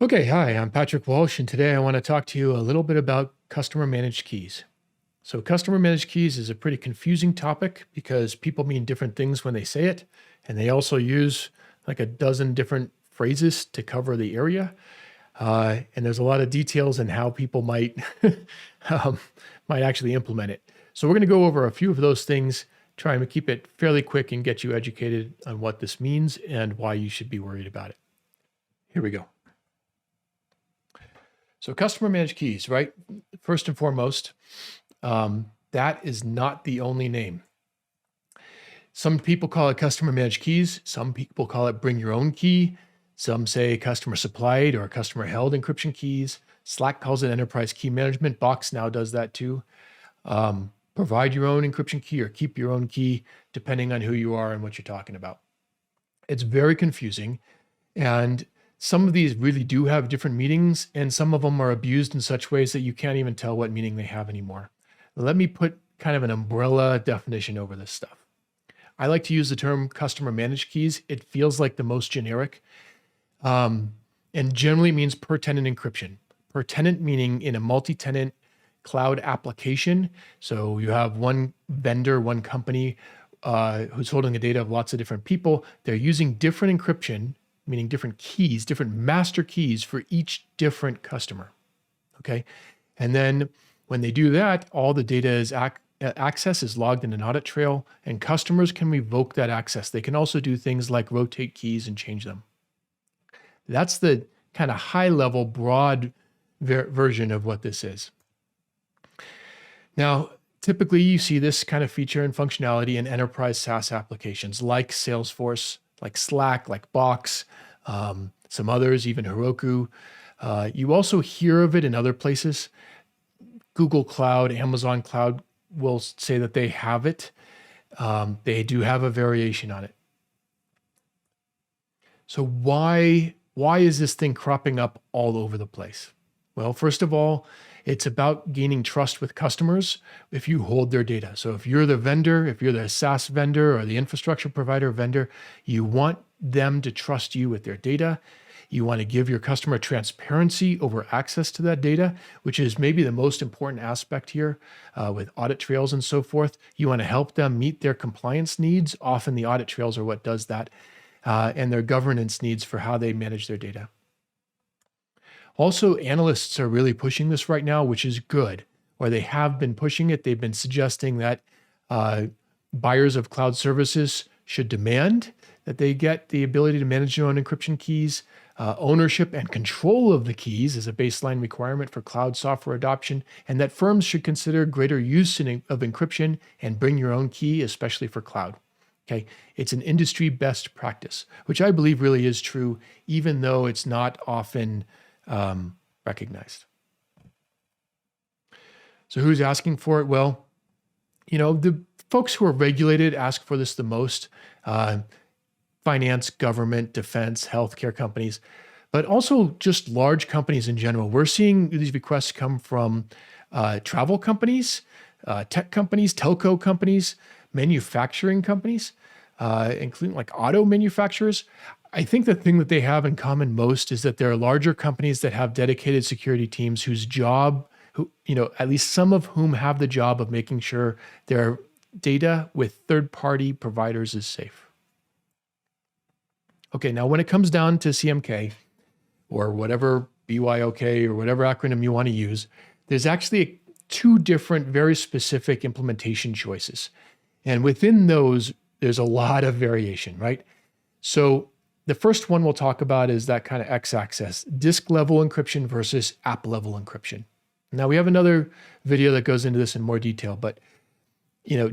Okay, hi, I'm Patrick Walsh, and today I want to talk to you a little bit about customer managed keys. So customer managed keys is a pretty confusing topic because people mean different things when they say it, and they also use like a dozen different phrases to cover the area. And there's a lot of details in how people might, might actually implement it. So we're going to go over a few of those things, try and keep it fairly quick and get you educated on what this means and why you should be worried about it. Here we go. So customer managed keys, right? First and foremost, that is not the only name. Some people call it customer managed keys. Some people call it bring your own key. Some say customer supplied or customer held encryption keys. Slack calls it enterprise key management. Box now does that too. Provide your own encryption key or keep your own key, depending on who you are and what you're talking about. It's very confusing. And some of these really do have different meanings, and some of them are abused in such ways that you can't even tell what meaning they have anymore. Let me put kind of an umbrella definition over this stuff. I like to use the term customer managed keys. It feels like the most generic, and generally means per-tenant encryption. Per-tenant meaning in a multi-tenant cloud application. So you have one vendor, one company who's holding the data of lots of different people. They're using different encryption, meaning different keys, different master keys for each different customer, okay? And then when they do that, all the data is access is logged in an audit trail, and customers can revoke that access. They can also do things like rotate keys and change them. That's the kind of high-level, broad version of what this is. Now, typically you see this kind of feature and functionality in enterprise SaaS applications like Salesforce, like Slack, like Box, some others, even Heroku. You also hear of it in other places. Google Cloud, Amazon Cloud will say that they have it. They do have a variation on it. So why is this thing cropping up all over the place? Well, first of all, it's about gaining trust with customers if you hold their data. So if you're the vendor, if you're the SaaS vendor or the infrastructure provider vendor, you want them to trust you with their data. You want to give your customer transparency over access to that data, which is maybe the most important aspect here with audit trails and so forth. You want to help them meet their compliance needs. Often the audit trails are what does that, and their governance needs for how they manage their data. Also, analysts are really pushing this right now, which is good, or they have been pushing it. They've been suggesting that buyers of cloud services should demand that they get the ability to manage their own encryption keys. Ownership and control of the keys is a baseline requirement for cloud software adoption, and that firms should consider greater use of encryption and bring your own key, especially for cloud. Okay, it's an industry best practice, which I believe really is true, even though it's not often recognized. So who's asking for it? Well, you know, the folks who are regulated ask for this the most. Finance, government, defense, healthcare companies, but also just large companies in general. We're seeing these requests come from travel companies, tech companies, telco companies, manufacturing companies, including like auto manufacturers. I think the thing that they have in common most is that there are larger companies that have dedicated security teams whose job, at least some of whom have the job of making sure their data with third-party providers is safe. Okay, now when it comes down to CMK or whatever BYOK or whatever acronym you want to use, there's actually two different, very specific implementation choices. And within those, there's a lot of variation, right? So the first one we'll talk about is that kind of x-axis, disk level encryption versus app level encryption. Now we have another video that goes into this in more detail, but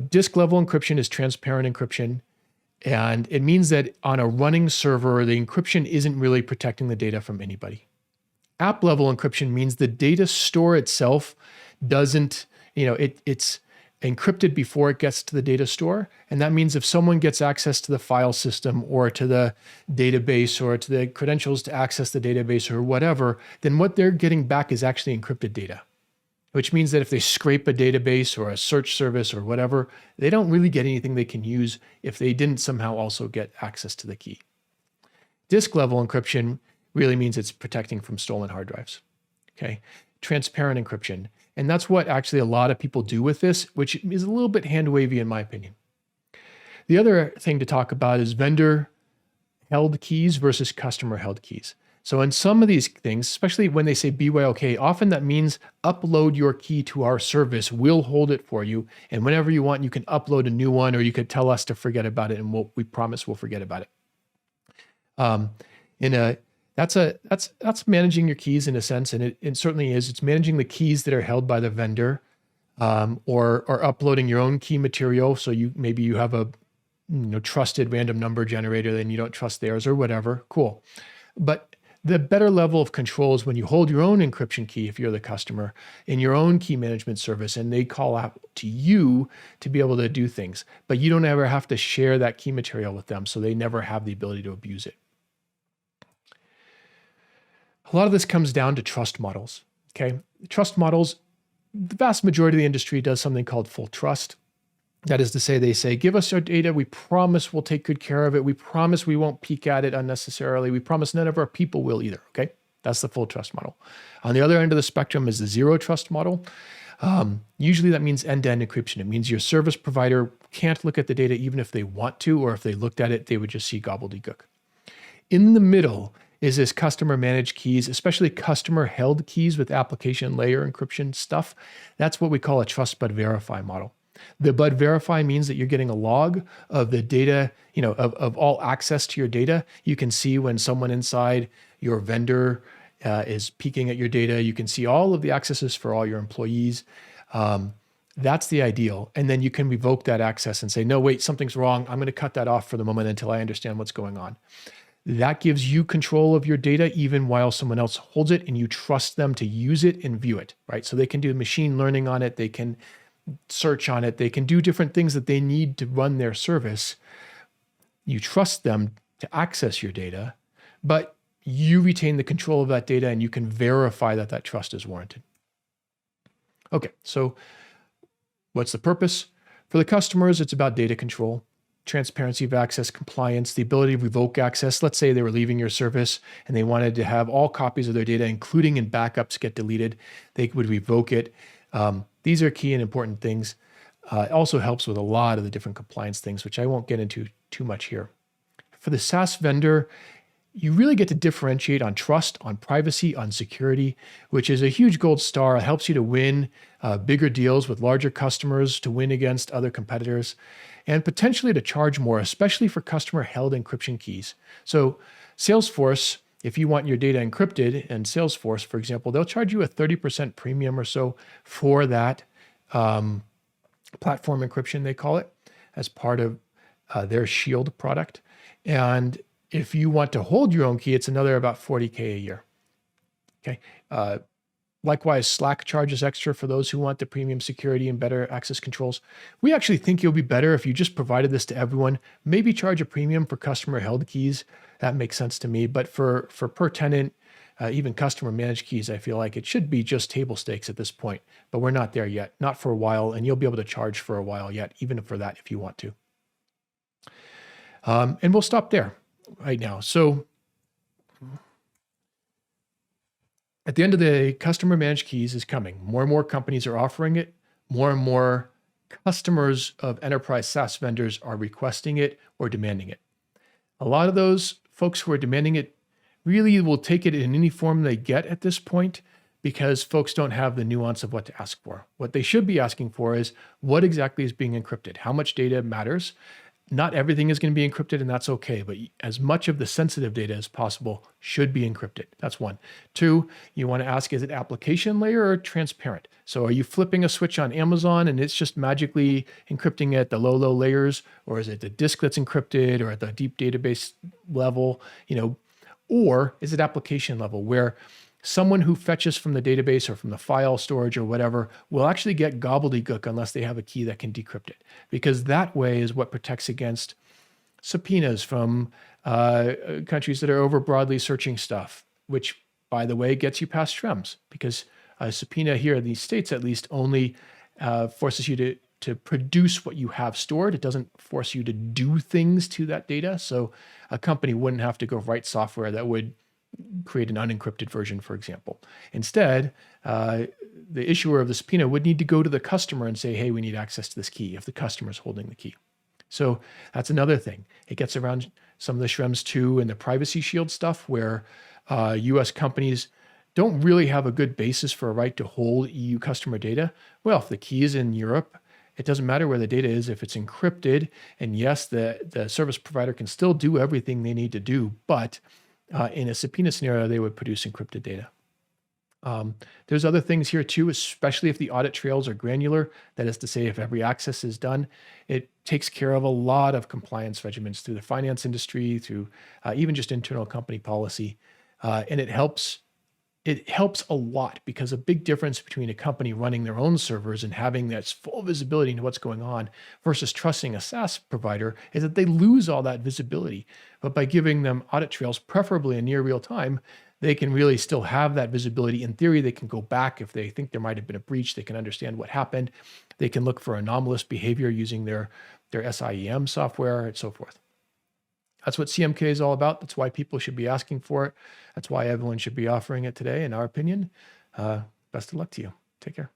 disk level encryption is transparent encryption. And it means that on a running server, the encryption isn't really protecting the data from anybody. App level encryption means the data store itself doesn't, it's encrypted before it gets to the data store. And that means if someone gets access to the file system or to the database or to the credentials to access the database or whatever, then what they're getting back is actually encrypted data, which means that if they scrape a database or a search service or whatever, they don't really get anything they can use if they didn't somehow also get access to the key. Disk level encryption really means it's protecting from stolen hard drives. Okay. Transparent encryption. And that's what actually a lot of people do with this, which is a little bit hand wavy in my opinion. The other thing to talk about is vendor held keys versus customer held keys. So in some of these things, especially when they say BYOK, often that means upload your key to our service. We'll hold it for you. And whenever you want, you can upload a new one, or you could tell us to forget about it, and we promise we'll forget about it. That's managing your keys in a sense, and it certainly is. It's managing the keys that are held by the vendor, or uploading your own key material. So maybe you have a trusted random number generator, then you don't trust theirs or whatever. Cool. But the better level of control is when you hold your own encryption key, if you're the customer, in your own key management service, and they call out to you to be able to do things, but you don't ever have to share that key material with them, so they never have the ability to abuse it. A lot of this comes down to trust models, okay? Trust models, the vast majority of the industry does something called full trust. That is to say, they say, give us our data. We promise we'll take good care of it. We promise we won't peek at it unnecessarily. We promise none of our people will either, okay? That's the full trust model. On the other end of the spectrum is the zero trust model. Usually that means end-to-end encryption. It means your service provider can't look at the data even if they want to, or if they looked at it, they would just see gobbledygook. In the middle is this customer managed keys, especially customer held keys with application layer encryption stuff. That's what we call a trust but verify model. The but verify means that you're getting a log of the data, of all access to your data. You can see when someone inside your vendor is peeking at your data. You can see all of the accesses for all your employees. That's the ideal. And then you can revoke that access and say, no, wait, something's wrong. I'm going to cut that off for the moment until I understand what's going on. That gives you control of your data even while someone else holds it, and you trust them to use it and view it, right? So they can do machine learning on it. They can search on it. They can do different things that they need to run their service. You trust them to access your data, but you retain the control of that data, and you can verify that that trust is warranted. Okay, so what's the purpose? For the customers, it's about data control, transparency of access, compliance, the ability to revoke access. Let's say they were leaving your service and they wanted to have all copies of their data, including in backups, get deleted. They would revoke it. These are key and important things. It also helps with a lot of the different compliance things, which I won't get into too much here. For the SaaS vendor, you really get to differentiate on trust, on privacy, on security, which is a huge gold star. It helps you to win bigger deals with larger customers, to win against other competitors, and potentially to charge more, especially for customer-held encryption keys. So Salesforce, if you want your data encrypted, and Salesforce, for example, they'll charge you a 30% premium or so for that platform encryption, they call it, as part of their Shield product. And if you want to hold your own key, it's another about $40K a year. Okay. Likewise, Slack charges extra for those who want the premium security and better access controls. We actually think you'll be better if you just provided this to everyone. Maybe charge a premium for customer held keys. That makes sense to me. But for per tenant, even customer managed keys, I feel like it should be just table stakes at this point. But we're not there yet, not for a while. And you'll be able to charge for a while yet, even for that if you want to. And we'll stop there right now. So at the end of the day, customer managed keys is coming. More and more companies are offering it. More and more customers of enterprise SaaS vendors are requesting it or demanding it. A lot of those folks who are demanding it really will take it in any form they get at this point, because folks don't have the nuance of what to ask for. What they should be asking for is what exactly is being encrypted? How much data matters? Not everything is going to be encrypted, and that's okay, but as much of the sensitive data as possible should be encrypted. That's one. Two, you want to ask, is it application layer or transparent? So are you flipping a switch on Amazon and it's just magically encrypting at the low layers, or is it the disk that's encrypted, or at the deep database level, or is it application level where someone who fetches from the database or from the file storage or whatever will actually get gobbledygook unless they have a key that can decrypt it, because that way is what protects against subpoenas from countries that are over broadly searching stuff, which, by the way, gets you past Schrems, because a subpoena here in the States at least only forces you to produce what you have stored. It doesn't force you to do things to that data. So a company wouldn't have to go write software that would create an unencrypted version, for example. Instead, the issuer of the subpoena would need to go to the customer and say, hey, we need access to this key if the customer is holding the key. So that's another thing. It gets around some of the Schrems 2 and the privacy shield stuff where US companies don't really have a good basis for a right to hold EU customer data. Well, if the key is in Europe, it doesn't matter where the data is if it's encrypted. And yes, the service provider can still do everything they need to do, but in a subpoena scenario, they would produce encrypted data. There's other things here too, especially if the audit trails are granular. That is to say, if every access is done, it takes care of a lot of compliance regimens through the finance industry, through even just internal company policy. And it helps a lot because a big difference between a company running their own servers and having that full visibility into what's going on versus trusting a SaaS provider is that they lose all that visibility. But by giving them audit trails, preferably in near real time, they can really still have that visibility. In theory, they can go back if they think there might have been a breach. They can understand what happened. They can look for anomalous behavior using their SIEM software and so forth. That's what CMK is all about. That's why people should be asking for it. That's why everyone should be offering it today, in our opinion. Best of luck to you. Take care.